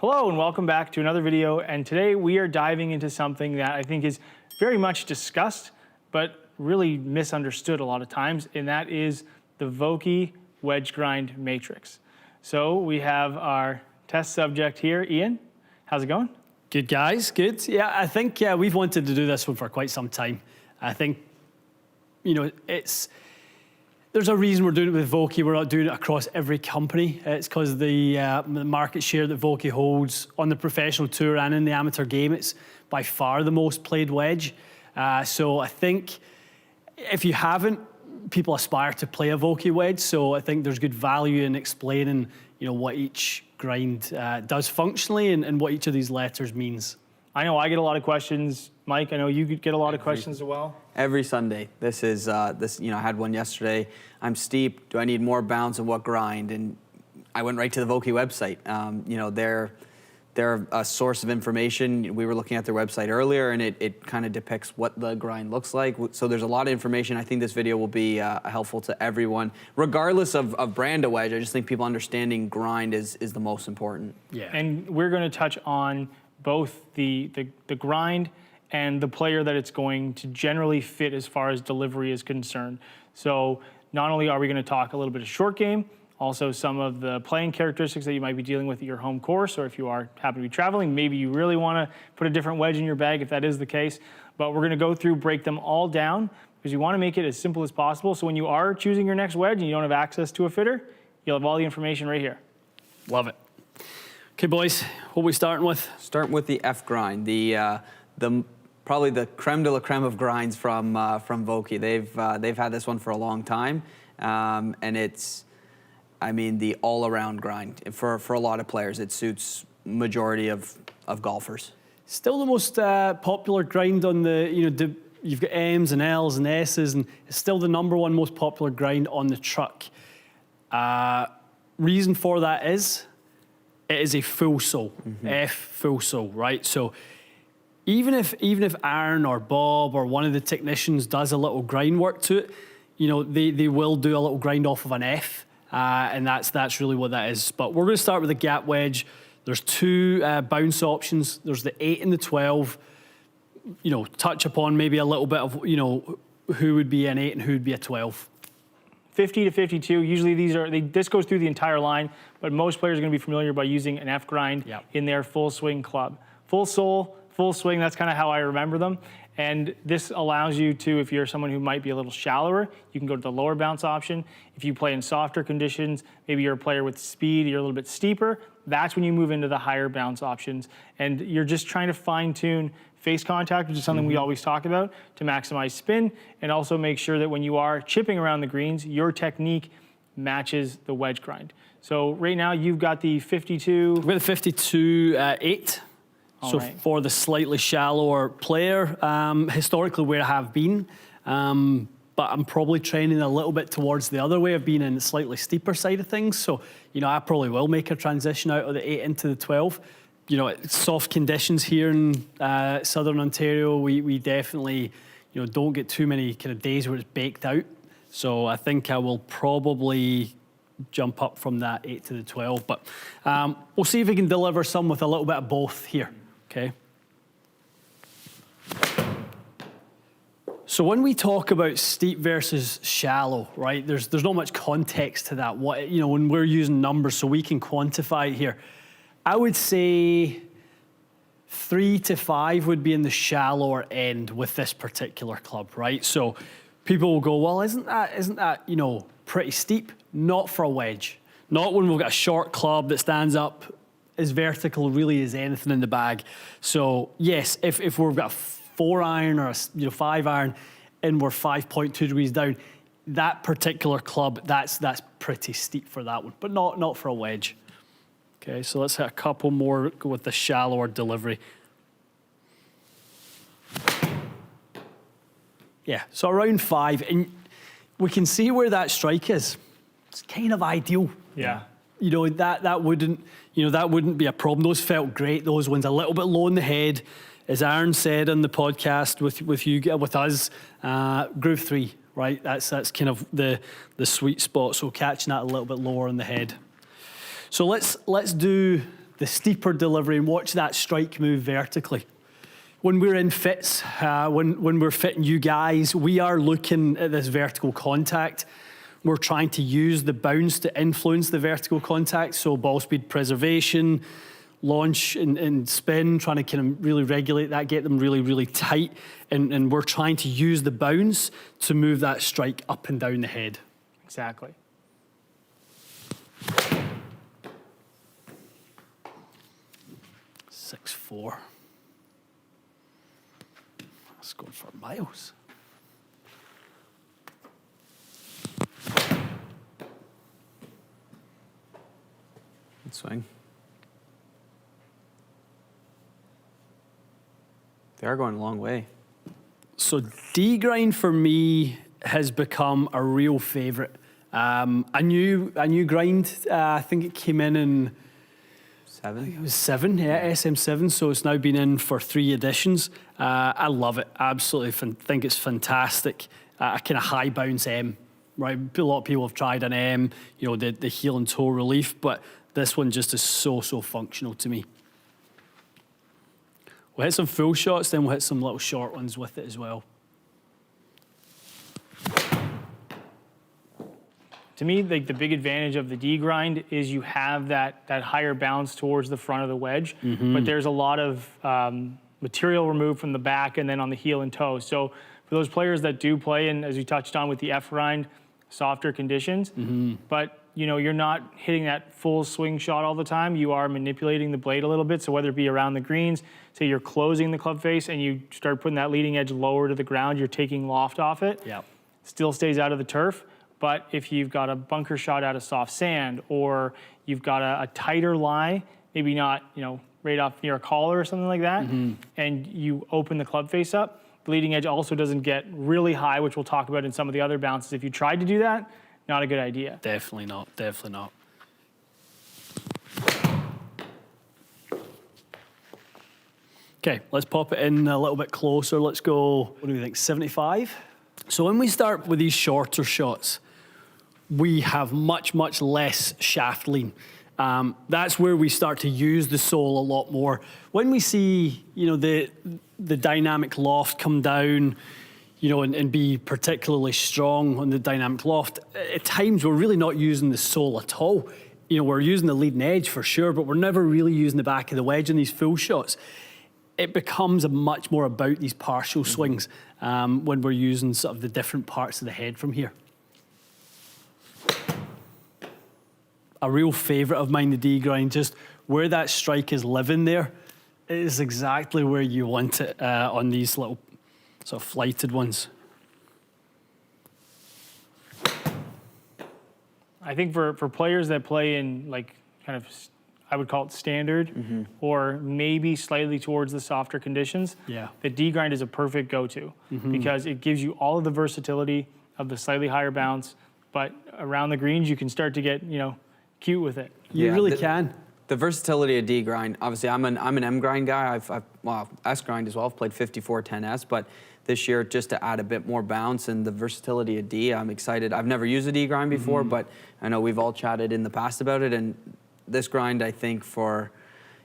Hello and welcome back to another video, and today we are diving into something that I think is very much discussed but really misunderstood a lot of times, and that is the Vokey wedge grind matrix. So we have our test subject here. Ian, how's it going? Good, guys, good. Yeah, I think we've wanted to do this one for quite some time. I think, you know, there's a reason we're doing it with Vokey. We're not doing it across every company. It's because the market share that Vokey holds on the professional tour and in the amateur game, it's by far the most played wedge. So I think if you haven't, people aspire to play a Vokey wedge. So I think there's good value in explaining, you know, what each grind does functionally and what each of these letters means. I know I get a lot of questions. Mike, I know you get a lot of questions as well. Every Sunday. This is, you know, I had one yesterday. I'm steep. Do I need more bounce and what grind? And I went right to the Vokey website. You know, they're a source of information. We were looking at their website earlier, and it kind of depicts what the grind looks like. So there's a lot of information. I think this video will be helpful to everyone, regardless of brand of wedge. I just think people understanding grind is the most important. Yeah. And we're going to touch on both the grind and the player that it's going to generally fit as far as delivery is concerned. So not only are we going to talk a little bit of short game, also some of the playing characteristics that you might be dealing with at your home course, or if you happen to be traveling, maybe you really want to put a different wedge in your bag if that is the case. But we're going to go through, break them all down, because you want to make it as simple as possible. So when you are choosing your next wedge and you don't have access to a fitter, you'll have all the information right here. Love it. Okay, boys, what are we starting with? Starting with the F-Grind, probably the creme de la creme of grinds from Vokey. They've had this one for a long time, and it's, I mean, the all-around grind for a lot of players. It suits majority of golfers. Still the most popular grind on the, you know, you've got M's and L's and S's, and it's still the #1 most popular grind on the truck. Reason for that is it is a full sole, F full sole, right? So even if Aaron or Bob or one of the technicians does a little grind work to it, you know, they will do a little grind off of an F, and that's really what that is. But we're going to start with the gap wedge. There's two bounce options. There's the 8 and the 12. You know, touch upon maybe a little bit of, you know, who would be an 8 and who would be a 12. 50 to 52. Usually this goes through the entire line, but most players are going to be familiar by using an F-Grind in their full swing club. Full sole, full swing, that's kind of how I remember them. And this allows you to, if you're someone who might be a little shallower, you can go to the lower bounce option. If you play in softer conditions, maybe you're a player with speed, you're a little bit steeper, that's when you move into the higher bounce options. And you're just trying to fine tune face contact, which is something we always talk about, to maximize spin, and also make sure that when you are chipping around the greens, your technique matches the wedge grind. So right now you've got the 52. We've got the 52 8. So for the slightly shallower player, historically where I have been, but I'm probably trending a little bit towards the other way of being in the slightly steeper side of things. So, you know, I probably will make a transition out of the 8 into the 12. You know, soft conditions here in Southern Ontario, we definitely, you know, don't get too many kind of days where it's baked out. So I think I will probably jump up from that 8 to the 12. But we'll see if we can deliver some with a little bit of both here. Okay. So when we talk about steep versus shallow, right, there's not much context to that. What, you know, when we're using numbers so we can quantify it here, I would say 3 to 5 would be in the shallower end with this particular club, right? So people will go, well, isn't that, you know, pretty steep? Not for a wedge. Not when we've got a short club that stands up as vertical really as anything in the bag. So yes, if we've got a 4-iron or a 5-iron and we're 5.2 degrees down, that particular club, that's pretty steep for that one, but not for a wedge. Okay, so let's hit a couple more, go with the shallower delivery. Yeah, so around 5, and we can see where that strike is. It's kind of ideal. Yeah. You know, that wouldn't be a problem. Those felt great. Those ones a little bit low in the head, as Aaron said on the podcast with us. Groove 3, right? That's kind of the sweet spot. So catching that a little bit lower in the head. So let's do the steeper delivery, and watch that strike move vertically. When we're in fits, when we're fitting you guys, we are looking at this vertical contact. We're trying to use the bounce to influence the vertical contact, so ball speed preservation, launch and spin, trying to kind of really regulate that, get them really, really tight, and we're trying to use the bounce to move that strike up and down the head. Exactly. Six, 4. That's going for miles. Good swing. They are going a long way. So D-Grind for me has become a real favorite. A new grind, I think it came in 7. it was 7, yeah, SM7, so it's now been in for 3 editions. I love it, absolutely think it's fantastic. A kind of high bounce M, right? A lot of people have tried an M, you know, the heel and toe relief, but this one just is so functional to me. We'll hit some full shots, then we'll hit some little short ones with it as well. To me, like the big advantage of the D-Grind is you have that higher bounce towards the front of the wedge, but there's a lot of material removed from the back and then on the heel and toe. So for those players that do play, and as we touched on with the F-Grind, softer conditions, but you know, you're not hitting that full swing shot all the time. You are manipulating the blade a little bit. So whether it be around the greens, say you're closing the club face and you start putting that leading edge lower to the ground, you're taking loft off it. Yeah. Still stays out of the turf. But if you've got a bunker shot out of soft sand, or you've got a tighter lie, maybe not, you know, right off near a collar or something like that, and you open the club face up, the leading edge also doesn't get really high, which we'll talk about in some of the other bounces. If you tried to do that, not a good idea. Definitely not, definitely not. Okay, let's pop it in a little bit closer. Let's go, what do we think, 75? So when we start with these shorter shots, we have much less shaft lean. That's where we start to use the sole a lot more. When we see, you know, the dynamic loft come down, you know, and be particularly strong on the dynamic loft, at times we're really not using the sole at all. You know, we're using the leading edge for sure, but we're never really using the back of the wedge in these full shots. It becomes much more about these partial swings when we're using sort of the different parts of the head from here. A real favorite of mine, the D-Grind, just where that strike is living there, it is exactly where you want it on these little sort of flighted ones. I think for players that play in like kind of, I would call it standard, or maybe slightly towards the softer conditions, the D-Grind is a perfect go-to because it gives you all of the versatility of the slightly higher bounce, but around the greens you can start to get, you know, cute with it. You really can. The versatility of D-Grind, obviously I'm an M-Grind guy, well, S-Grind as well, I've played 54-10S, but this year just to add a bit more bounce and the versatility of D, I'm excited. I've never used a D-Grind before, but I know we've all chatted in the past about it, and this grind, I think, for,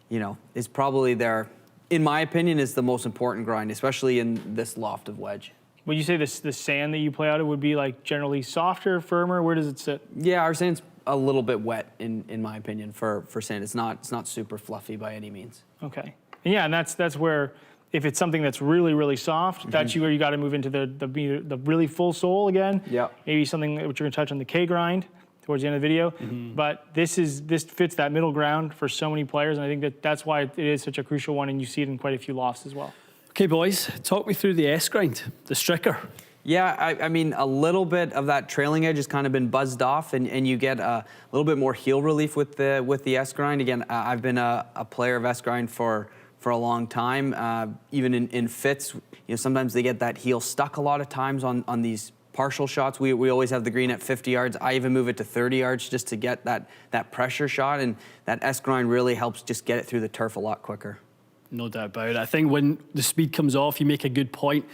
you know, is probably their, in my opinion, is the most important grind, especially in this loft of wedge. Would you say the sand that you play out of would be like generally softer, firmer? Where does it sit? Yeah, our sand's a little bit wet, in my opinion, for sand. It's not super fluffy by any means. Okay. Yeah, and that's where, if it's something that's really soft, that's where you got to move into the really full sole again. Yeah. Maybe something which you're going to touch on the K-Grind towards the end of the video. But this fits that middle ground for so many players, and I think that's why it is such a crucial one, and you see it in quite a few lofts as well. Okay, boys, talk me through the S-Grind, the stricker. Yeah, I mean, a little bit of that trailing edge has kind of been buzzed off, and you get a little bit more heel relief with the S-Grind. Again, I've been a player of S-Grind for a long time. Even in fits, you know, sometimes they get that heel stuck a lot of times on these partial shots. We always have the green at 50 yards. I even move it to 30 yards just to get that pressure shot, and that S-Grind really helps just get it through the turf a lot quicker. No doubt about it. I think when the speed comes off, you make a good point.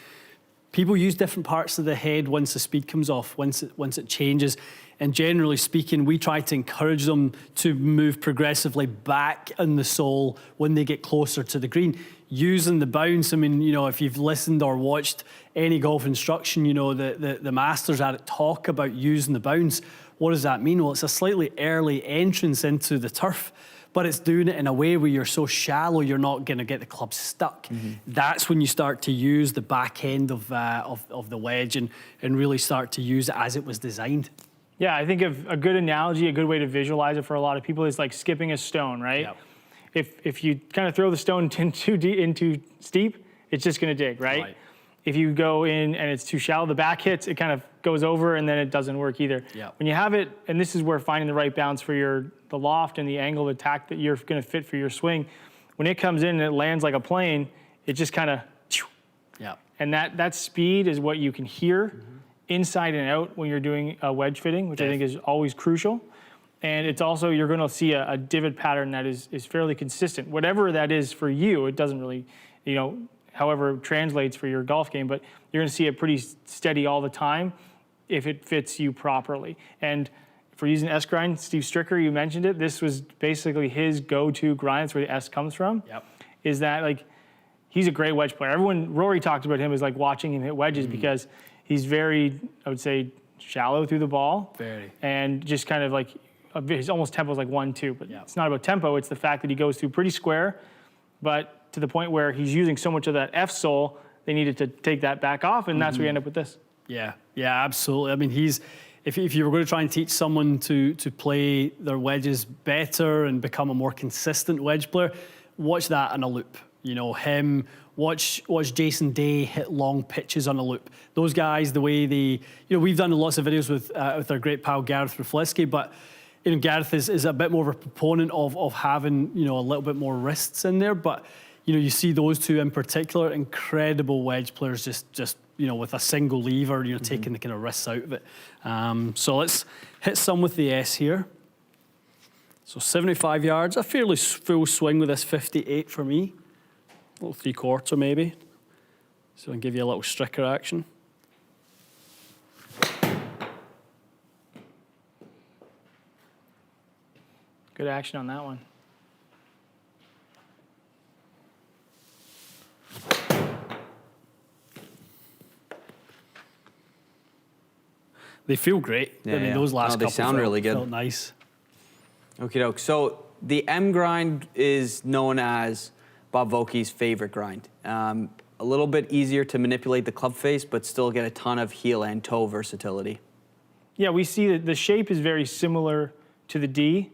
people use different parts of the head once the speed comes off, once it changes. And generally speaking, we try to encourage them to move progressively back in the sole when they get closer to the green, using the bounce. I mean, you know, if you've listened or watched any golf instruction, you know, the masters at it talk about using the bounce. What does that mean? Well, it's a slightly early entrance into the turf, but it's doing it in a way where you're so shallow you're not going to get the club stuck. That's when you start to use the back end of the wedge and really start to use it as it was designed. Yeah, I think of a good analogy, a good way to visualize it for a lot of people is like skipping a stone, right? Yep. If you kind of throw the stone into steep, it's just going to dig, right? If you go in and it's too shallow, the back hits, it kind of goes over and then it doesn't work either. Yep. When you have it, and this is where finding the right balance for the loft and the angle of attack that you're going to fit for your swing, when it comes in and it lands like a plane, it just kind of, and that speed is what you can hear inside and out when you're doing a wedge fitting, which I think is always crucial. And it's also, you're going to see a divot pattern that is fairly consistent. Whatever that is for you, it doesn't really, you know, however it translates for your golf game, but you're going to see it pretty steady all the time if it fits you properly. And for using S-Grind, Steve Stricker, you mentioned it, this was basically his go-to grind. That's where the S comes from. Is that, like, he's a great wedge player. Rory talked about him as like watching him hit wedges because he's very, I would say, shallow through the ball. And just kind of like, his almost tempo is like 1-2, but it's not about tempo. It's the fact that he goes through pretty square, but to the point where he's using so much of that F sole, they needed to take that back off, and that's where you end up with this. Yeah, absolutely. I mean, if you were going to try and teach someone to play their wedges better and become a more consistent wedge player, watch that on a loop. You know, watch Jason Day hit long pitches on a loop. Those guys, the way they, you know, we've done lots of videos with our great pal Gareth Rafalski, but you know, Gareth is a bit more of a proponent of having, you know, a little bit more wrists in there. But, you know, you see those two in particular, incredible wedge players, just you know, with a single lever, you know, taking the kind of wrists out of it. So let's hit some with the S here. So 75 yards, a fairly full swing with this 58 for me. A little 3/4 maybe. So I can give you a little stricker action. Good action on that one. They feel great. I mean, those last couple sound really good. Felt nice. Okie doke. So the M-Grind is known as Bob Vokey's favorite grind. A little bit easier to manipulate the club face, but still get a ton of heel and toe versatility. Yeah, we see that the shape is very similar to the D,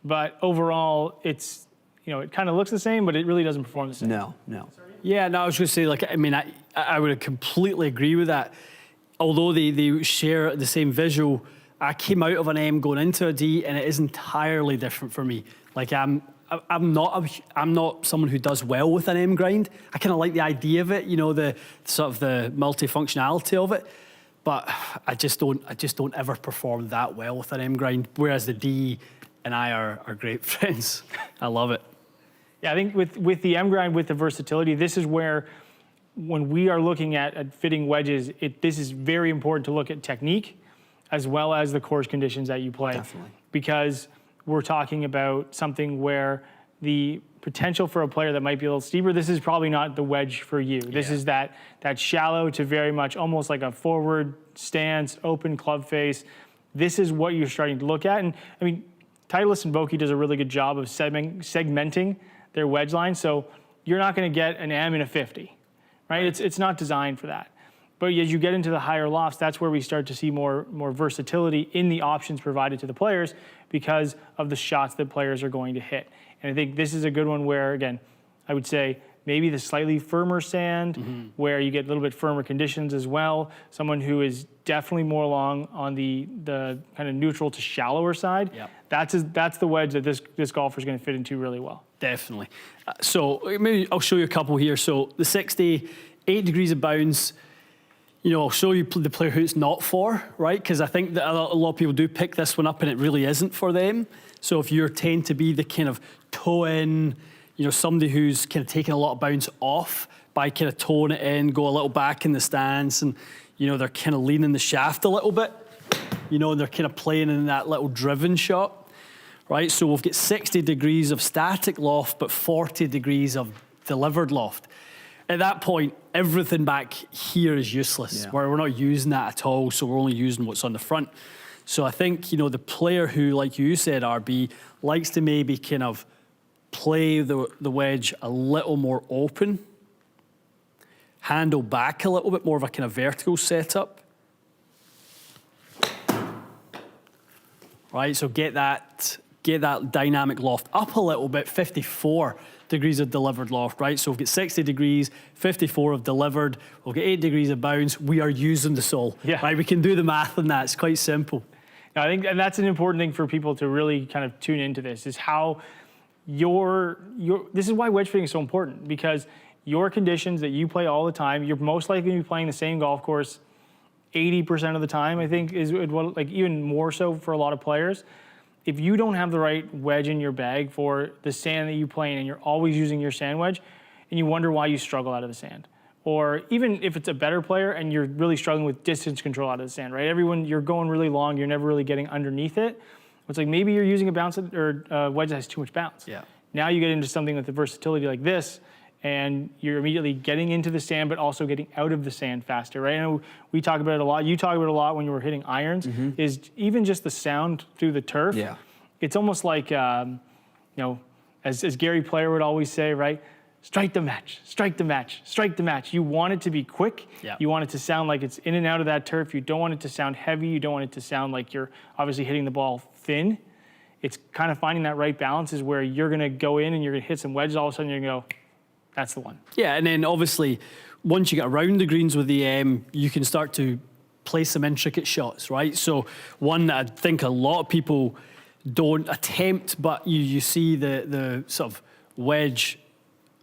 but overall, it's, you know, it kind of looks the same, but it really doesn't perform the same. No. Yeah, no, I was going to say, like, I mean, I would completely agree with that. Although they share the same visual, I came out of an M going into a D, and it is entirely different for me. Like, I'm not someone who does well with an M grind. I kind of like the idea of it, you know, the sort of the multifunctionality of it, but I just don't ever perform that well with an M grind. Whereas the D and I are great friends. I love it. Yeah, I think with the M-Grind, with the versatility, this is where, when we are looking at fitting wedges, this is very important to look at technique as well as the course conditions that you play. Definitely. Because we're talking about something where the potential for a player that might be a little steeper, this is probably not the wedge for you. This is that shallow to very much almost like a forward stance, open club face. This is what you're starting to look at. And I mean, Titleist and Vokey does a really good job of segmenting their wedge line. So you're not going to get an M in a 50, right? It's not designed for that. But as you get into the higher lofts, that's where we start to see more versatility in the options provided to the players because of the shots that players are going to hit. And I think this is a good one where, again, I would say maybe the slightly firmer sand, where you get a little bit firmer conditions as well. Someone who is definitely more along on the kind of neutral to shallower side. Yep. That's the wedge that this golfer is going to fit into really well. Definitely. So maybe I'll show you a couple here. So the 60, 8 degrees of bounce. You know, I'll show you the player who it's not for, right? Because I think that a lot of people do pick this one up and it really isn't for them. So if you tend to be the kind of toe in, you know, somebody who's kind of taking a lot of bounce off, by kind of towing it in, go a little back in the stance, and they're kind of leaning the shaft a little bit. And they're kind of playing in that little driven shot, right? So we've got 60 degrees of static loft, but 40 degrees of delivered loft. At that point, everything back here is useless. Where we're not using that at all, so we're only using what's on the front. So I think, the player who, like you said, RB, likes to maybe kind of play the wedge a little more open, handle back a little bit, more of a kind of vertical setup. Right, so get that dynamic loft up a little bit, 54 degrees of delivered loft, right? So we've got 60 degrees, 54 of delivered, we'll get 8 degrees of bounce. We are using the sole, right? We can do the math on that. It's quite simple. Now, I think and that's an important thing for people to really kind of tune into this, is how this is why wedge fitting is so important, because your conditions that you play all the time, you're most likely to be playing the same golf course 80% of the time, I think, is what, like even more so for a lot of players. If you don't have the right wedge in your bag for the sand that you play in, and you're always using your sand wedge, and you wonder why you struggle out of the sand. Or even if it's a better player and you're really struggling with distance control out of the sand, right? You're going really long, you're never really getting underneath it. It's like maybe you're using a bounce or a wedge that has too much bounce. Now you get into something with the versatility like this, and you're immediately getting into the sand, but also getting out of the sand faster, right? I know we talk about it a lot. You talk about it a lot when you were hitting irons, is even just the sound through the turf. It's almost like, as Gary Player would always say, right? Strike the match, strike the match, strike the match. You want it to be quick. You want it to sound like it's in and out of that turf. You don't want it to sound heavy. You don't want it to sound like you're obviously hitting the ball thin. It's kind of finding that right balance is where you're going to go in and you're going to hit some wedges. All of a sudden you're going to go, that's the one. Yeah, and then obviously once you get around the greens with the M, you can start to play some intricate shots, right? So one that I think a lot of people don't attempt, but you see the sort of wedge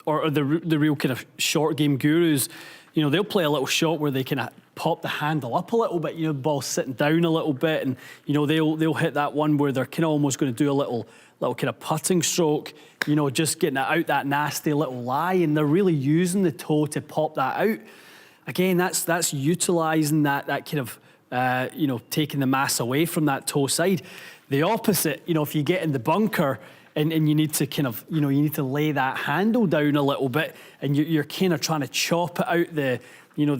or the real kind of short game gurus, they'll play a little shot where they kind of pop the handle up a little bit, the ball's sitting down a little bit, and they'll hit that one where they're kind of almost going to do a little kind of putting stroke, just getting it out that nasty little lie, and they're really using the toe to pop that out. Again, that's utilising that kind of taking the mass away from that toe side. The opposite, if you get in the bunker and you need to kind of, you need to lay that handle down a little bit, and you're kind of trying to chop it out the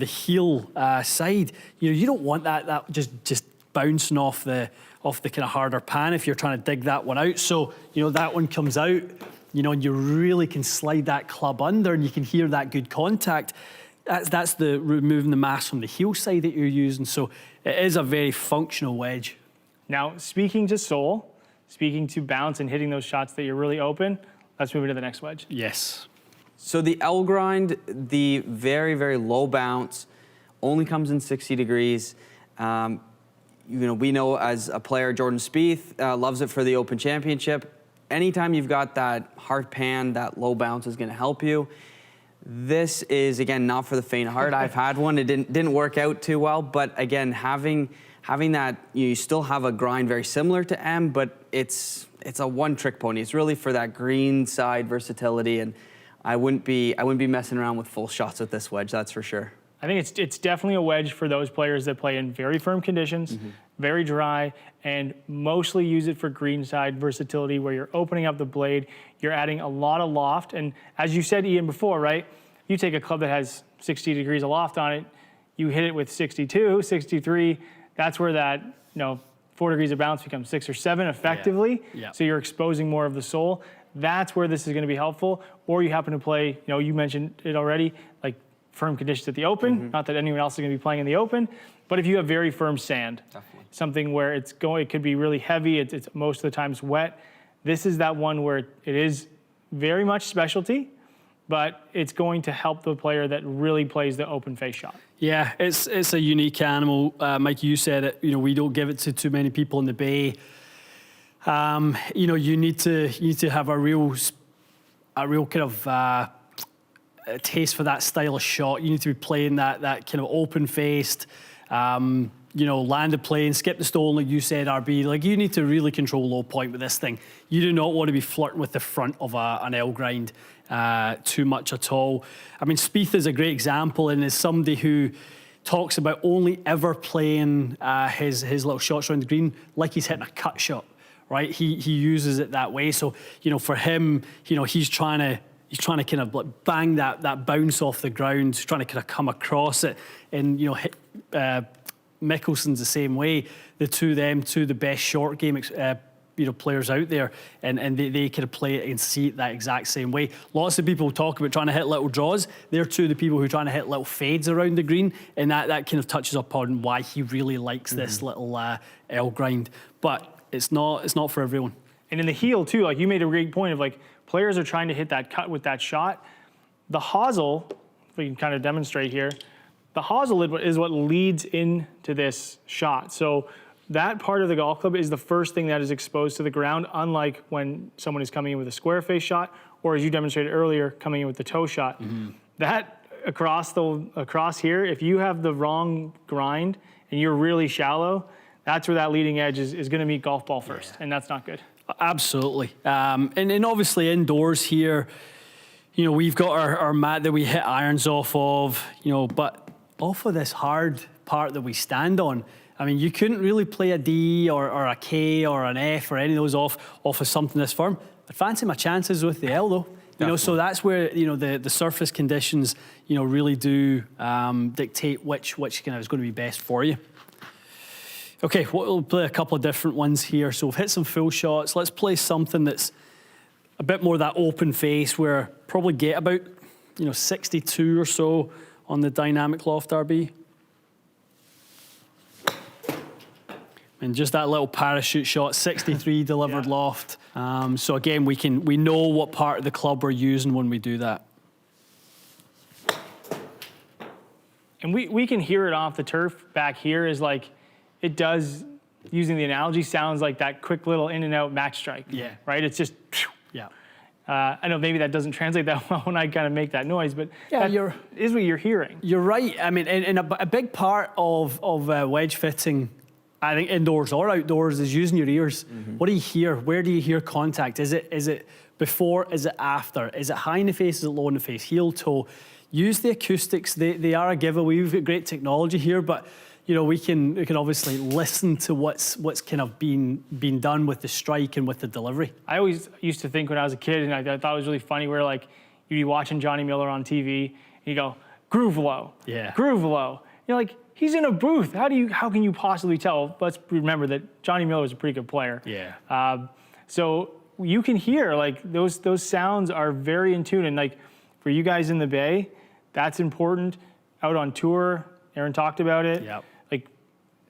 heel side. You don't want that just bouncing off the kind of harder pan if you're trying to dig that one out. So, that one comes out, and you really can slide that club under, and you can hear that good contact. That's the removing the mass from the heel side that you're using. So it is a very functional wedge. Now, speaking to sole, speaking to bounce and hitting those shots that you're really open, let's move into the next wedge. Yes. So the L-Grind, the very, very low bounce, only comes in 60 degrees. We know as a player, Jordan Spieth loves it for the Open Championship. Anytime you've got that hard pan, that low bounce is going to help you. This is, again, not for the faint of heart. I've had one. It didn't work out too well. But, again, having that, you still have a grind very similar to M, but it's a one-trick pony. It's really for that green side versatility, and I wouldn't be messing around with full shots with this wedge, that's for sure. I think it's definitely a wedge for those players that play in very firm conditions, very dry, and mostly use it for green side versatility where you're opening up the blade, you're adding a lot of loft, and as you said, Ian, before, right? You take a club that has 60 degrees of loft on it, you hit it with 62, 63, that's where that, 4 degrees of bounce becomes 6 or 7 effectively. So you're exposing more of the sole. That's where this is going to be helpful. Or you happen to play, you mentioned it already, like firm conditions at the Open. Not that anyone else is going to be playing in the Open, but if you have very firm sand, something where it could be really heavy, it's most of the times wet. This is that one where it is very much specialty, but it's going to help the player that really plays the open face shot. Yeah, it's a unique animal. Mike, you said it. We don't give it to too many people in the Bay. You need to have a real kind of taste for that style of shot. You need to be playing that kind of open faced. you know, land the plane, skip the stone, like you said, RB. Like, you need to really control low point with this thing. You do not want to be flirting with the front of an L-Grind too much at all. I mean, Spieth is a great example, and is somebody who talks about only ever playing his little shots around the green like he's hitting a cut shot, right? He uses it that way. So, you know, for him, you know, he's trying to kind of like bang that bounce off the ground, trying to kind of come across it, and, you know, hit. Mickelson's the same way. Two of the best short game you know, players out there, and they kind of play it and see it that exact same way. Lots of people talk about trying to hit little draws. They're two of the people who are trying to hit little fades around the green, and that kind of touches upon why he really likes this little L-Grind. But it's not for everyone. And in the heel too, like you made a great point of like players are trying to hit that cut with that shot. The hosel, if we can kind of demonstrate here, the hosel is what leads into this shot. So that part of the golf club is the first thing that is exposed to the ground, unlike when someone is coming in with a square face shot, or as you demonstrated earlier, coming in with the toe shot. That across here, if you have the wrong grind and you're really shallow, that's where that leading edge is going to meet golf ball first, and that's not good. Absolutely. And obviously indoors here, you know, we've got our mat that we hit irons off of, you know, but off of this hard part that we stand on, I mean, you couldn't really play a D or a K or an F or any of those off of something this firm. I'd fancy my chances with the L, though. You know, so that's where, you know, the surface conditions, you know, really do dictate which kind of is going to be best for you. Okay, we'll play a couple of different ones here. So we've hit some full shots. Let's play something that's a bit more that open face, where probably get about, you know, 62 or so on the dynamic loft RB. And just that little parachute shot, 63 delivered loft. So again, we know what part of the club we're using when we do that. And we can hear it off the turf back here is like, it does, using the analogy, sounds like that quick little in and out match strike. Yeah. Right? It's just, yeah. I know maybe that doesn't translate that well when I kind of make that noise, but yeah, that is what you're hearing. You're right. I mean, and a big part of wedge fitting, I think indoors or outdoors, is using your ears. What do you hear? Where do you hear contact? Is it before? Is it after? Is it high in the face? Is it low in the face? Heel, toe. Use the acoustics. They are a giveaway. We've got great technology here, but you know, we can obviously listen to what's kind of being done with the strike and with the delivery. I always used to think when I was a kid, and I thought it was really funny, where like you'd be watching Johnny Miller on TV, and you go, groove low, groove low. You're like, he's in a booth. How can you possibly tell? Let's remember that Johnny Miller was a pretty good player. Yeah. So you can hear like those sounds are very in tune, and like for you guys in the Bay, that's important. Out on tour, Aaron talked about it. Yep. Like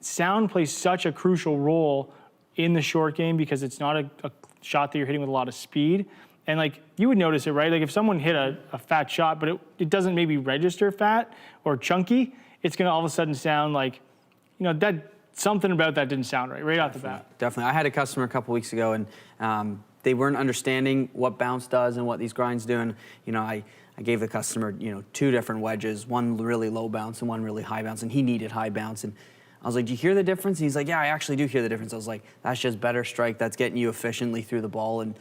sound plays such a crucial role in the short game because it's not a shot that you're hitting with a lot of speed. And like you would notice it, right? Like if someone hit a fat shot, but it doesn't maybe register fat or chunky, it's gonna all of a sudden sound like, you know, that something about that didn't sound right off the bat. Definitely. I had a customer a couple weeks ago, and they weren't understanding what bounce does and what these grinds do. And you know, I gave the customer, you know, 2 different wedges, one really low bounce and one really high bounce, and he needed high bounce. And I was like, do you hear the difference? And he's like, yeah, I actually do hear the difference. I was like, that's just better strike. That's getting you efficiently through the ball. And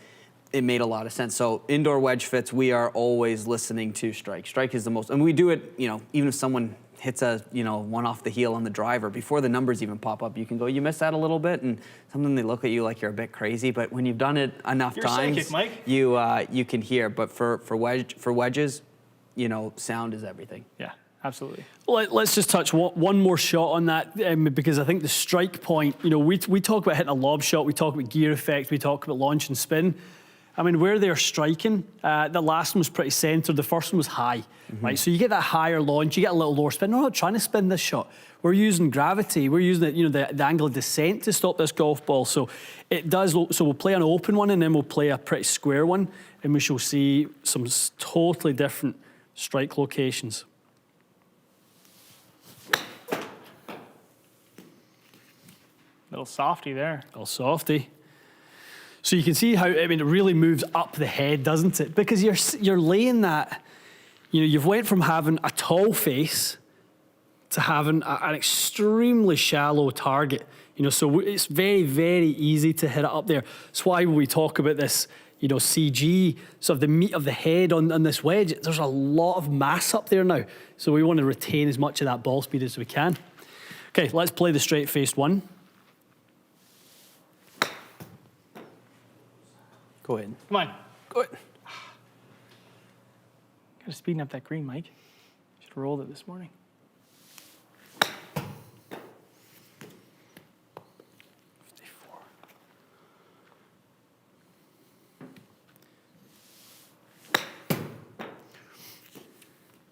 it made a lot of sense. So indoor wedge fits, we are always listening to strike. Strike is the most, and we do it, you know, even if someone hits a, you know, one off the heel on the driver, before the numbers even pop up, you can go, you missed that a little bit, and something they look at you like you're a bit crazy, but when you've done it enough times, psychic, Mike. You can hear. But for wedges, you know, sound is everything. Yeah, absolutely. Let's just touch one more shot on that, because I think the strike point, you know, we talk about hitting a lob shot, we talk about gear effect, we talk about launch and spin. I mean, where they're striking, the last one was pretty centered, the first one was high, right? So you get that higher launch, you get a little lower spin. No, we're not trying to spin this shot. We're using gravity, we're using it, you know, the angle of descent to stop this golf ball. So it does, so we'll play an open one and then we'll play a pretty square one, and we shall see some totally different strike locations. Little softy there. Little softy. So you can see how, I mean, it really moves up the head, doesn't it? Because you're laying that, you know, you've went from having a tall face to having an extremely shallow target. You know, so it's very, very easy to hit it up there. That's why when we talk about this, you know, CG, sort of the meat of the head on this wedge, there's a lot of mass up there now. So we want to retain as much of that ball speed as we can. Okay, let's play the straight-faced one. Go ahead. Come on. Go ahead. Gotta speeding up that green, Mike. Should have rolled it this morning.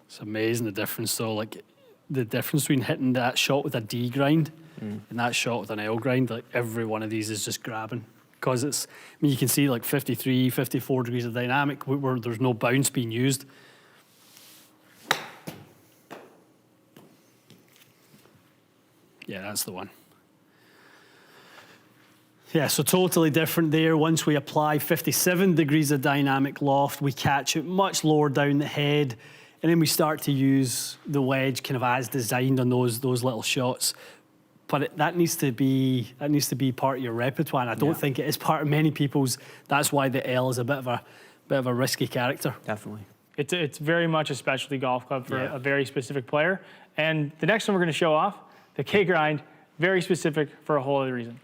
It's amazing the difference, though. Like the difference between hitting that shot with a D-grind and that shot with an L-grind. Like every one of these is just grabbing, because it's. I mean, you can see like 53, 54 degrees of dynamic where there's no bounce being used. Yeah, that's the one. Yeah, so totally different there. Once we apply 57 degrees of dynamic loft, we catch it much lower down the head, and then we start to use the wedge kind of as designed on those little shots. But that needs to be part of your repertoire, and I don't think it is part of many people's. That's why the L is a bit of a risky character. Definitely. It's very much a specialty golf club for a very specific player. And the next one we're going to show off, the K-Grind, very specific for a whole other reason.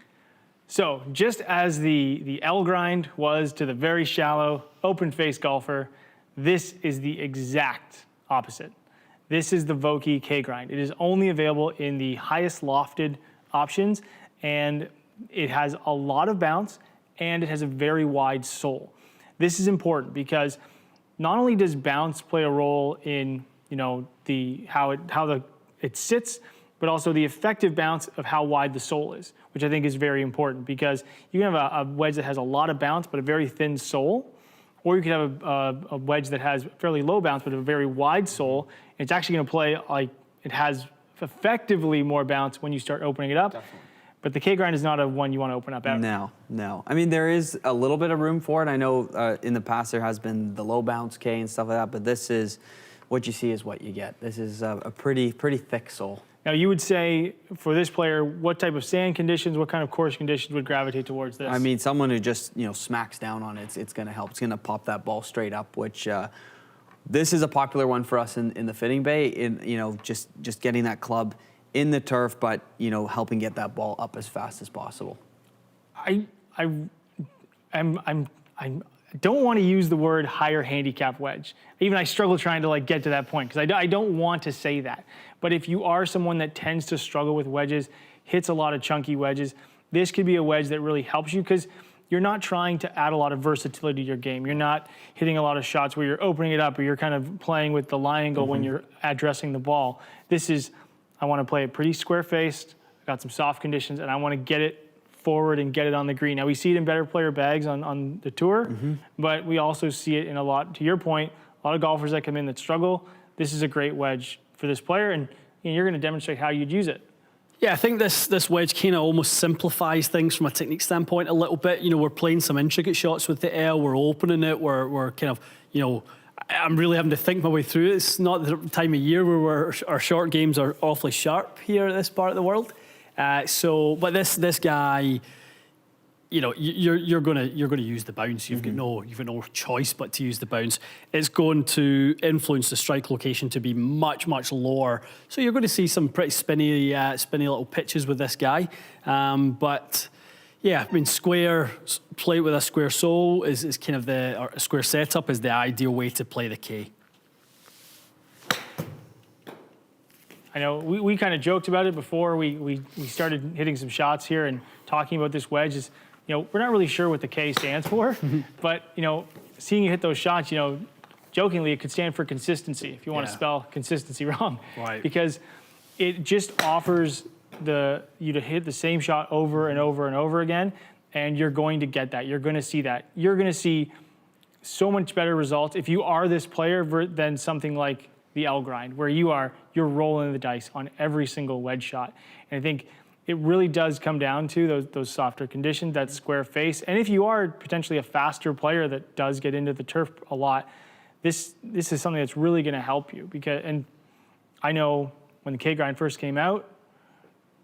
So just as the L-Grind was to the very shallow, open-face golfer, this is the exact opposite. This is the Vokey K-Grind. It is only available in the highest lofted options, and it has a lot of bounce, and it has a very wide sole. This is important because not only does bounce play a role in, you know, how it sits, but also the effective bounce of how wide the sole is, which I think is very important, because you can have a wedge that has a lot of bounce but a very thin sole, or you could have a wedge that has fairly low bounce but a very wide sole. It's actually going to play like it has effectively more bounce when you start opening it up. Definitely. But the K-Grind is not a one you want to open up ever. No. I mean, there is a little bit of room for it. I know in the past there has been the low bounce K and stuff like that, but this is what you see is what you get. This is a pretty thick sole. Now, you would say for this player, what type of sand conditions, what kind of course conditions would gravitate towards this? I mean, someone who just, you know, smacks down on it, it's going to help. It's going to pop that ball straight up, which this is a popular one for us in the fitting bay. In, you know, just getting that club in the turf, but, you know, helping get that ball up as fast as possible. I don't want to use the word higher handicap wedge. Even I struggle trying to like get to that point, because I don't want to say that. But if you are someone that tends to struggle with wedges, hits a lot of chunky wedges, this could be a wedge that really helps you, because you're not trying to add a lot of versatility to your game. You're not hitting a lot of shots where you're opening it up, or you're kind of playing with the lie angle when you're addressing the ball. This is, I want to play it pretty square-faced, got some soft conditions, and I want to get it forward and get it on the green. Now, we see it in better player bags on the tour, but we also see it in a lot, to your point, a lot of golfers that come in that struggle. This is a great wedge for this player, and you're going to demonstrate how you'd use it. Yeah, I think this wedge kind of almost simplifies things from a technique standpoint a little bit. You know, we're playing some intricate shots with the L, we're opening it, we're kind of, you know, I'm really having to think my way through it. It's not the time of year where our short games are awfully sharp here at this part of the world. But this guy, you know, you're gonna use the bounce. You've got no choice but to use the bounce. It's going to influence the strike location to be much lower. So you're going to see some pretty spinny little pitches with this guy. But yeah, I mean, play with a square sole is kind of or a square setup is the ideal way to play the K. I know we kind of joked about it before we started hitting some shots here and talking about this wedge. Is, you know, we're not really sure what the K stands for, but, you know, seeing you hit those shots, you know, jokingly, it could stand for consistency, if you want to spell consistency wrong. Right. Because it just offers you to hit the same shot over and over and over again, and you're going to get that. You're going to see that. You're going to see so much better results if you are this player than something like the L-Grind, where you're rolling the dice on every single wedge shot. And I think it really does come down to those softer conditions, that square face. And if you are potentially a faster player that does get into the turf a lot, this is something that's really going to help you. And I know when the K-Grind first came out,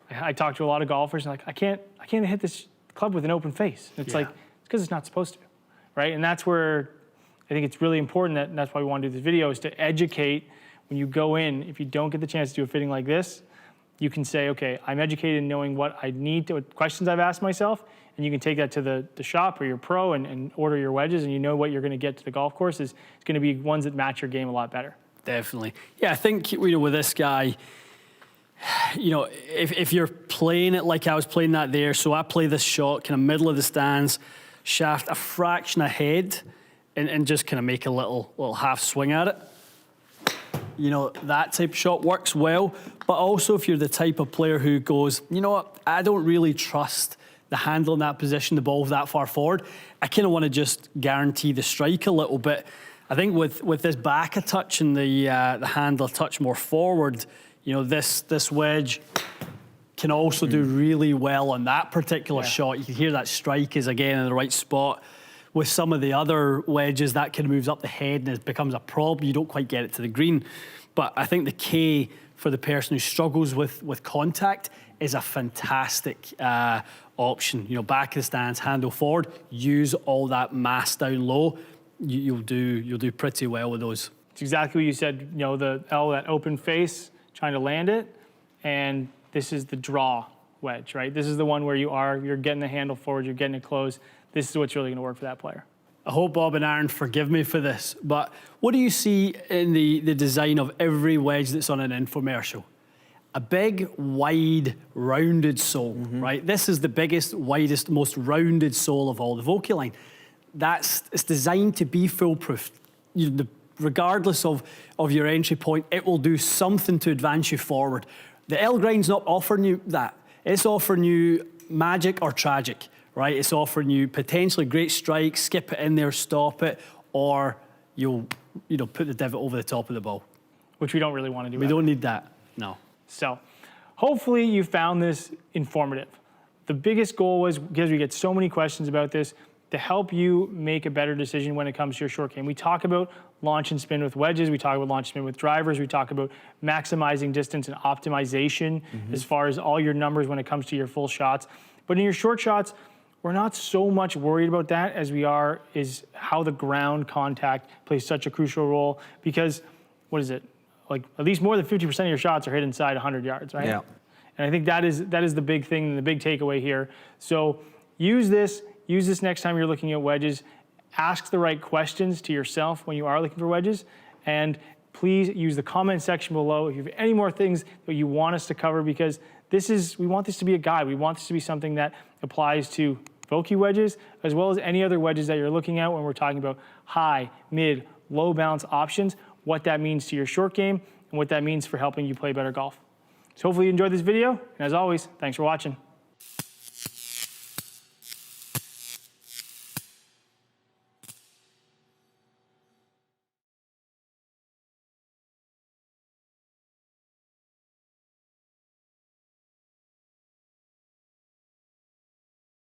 I talked to a lot of golfers and like, I can't hit this club with an open face. It's like, it's because it's not supposed to, right? And that's where I think it's really important and that's why we want to do this video, is to educate when you go in. If you don't get the chance to do a fitting like this, you can say, okay, I'm educated in knowing what I need to, what questions I've asked myself, and you can take that to the shop or your pro and order your wedges, and you know what you're going to get to the golf course is going to be ones that match your game a lot better. Definitely. Yeah, I think, with this guy, if you're playing it like I was playing that there, so I play this shot kind of middle of the stands, shaft a fraction ahead, and just kind of make a little half swing at it. That type of shot works well. But also if you're the type of player who goes, you know what, I don't really trust the handle in that position, the ball that far forward. I kind of want to just guarantee the strike a little bit. I think with this back a touch and the handle a touch more forward, this wedge can also do really well on that particular shot. You can hear that strike is again in the right spot. With some of the other wedges, that kind of moves up the head and it becomes a problem. You don't quite get it to the green. But I think the K, for the person who struggles with contact, is a fantastic option. Back of the stands, handle forward, use all that mass down low. You'll do pretty well with those. It's exactly what you said. The L, that open face, trying to land it, and this is the draw wedge, right? This is the one where you're getting the handle forward, you're getting it close. This is what's really going to work for that player. I hope Bob and Aaron forgive me for this, but what do you see in the design of every wedge that's on an infomercial? A big, wide, rounded sole, right? This is the biggest, widest, most rounded sole of all the Vokey line. It's designed to be foolproof. Regardless of your entry point, it will do something to advance you forward. The L-Grind's not offering you that. It's offering you magic or tragic, right? It's offering you potentially great strikes, skip it in there, stop it, or you'll put the divot over the top of the ball. Which we don't really want to do. We don't need that, no. So hopefully you found this informative. The biggest goal was, because we get so many questions about this, to help you make a better decision when it comes to your short game. We talk about launch and spin with wedges. We talk about launch and spin with drivers. We talk about maximizing distance and optimization as far as all your numbers when it comes to your full shots. But in your short shots, we're not so much worried about that as we are is how the ground contact plays such a crucial role, because what is it? Like at least more than 50% of your shots are hit inside 100 yards, right? Yeah. And I think that is the big thing and the big takeaway here. So use this next time you're looking at wedges. Ask the right questions to yourself when you are looking for wedges. And please use the comment section below if you have any more things that you want us to cover, because we want this to be a guide. We want this to be something that applies to Vokey wedges, as well as any other wedges that you're looking at when we're talking about high, mid, low balance options, what that means to your short game, and what that means for helping you play better golf. So hopefully you enjoyed this video, and as always, thanks for watching.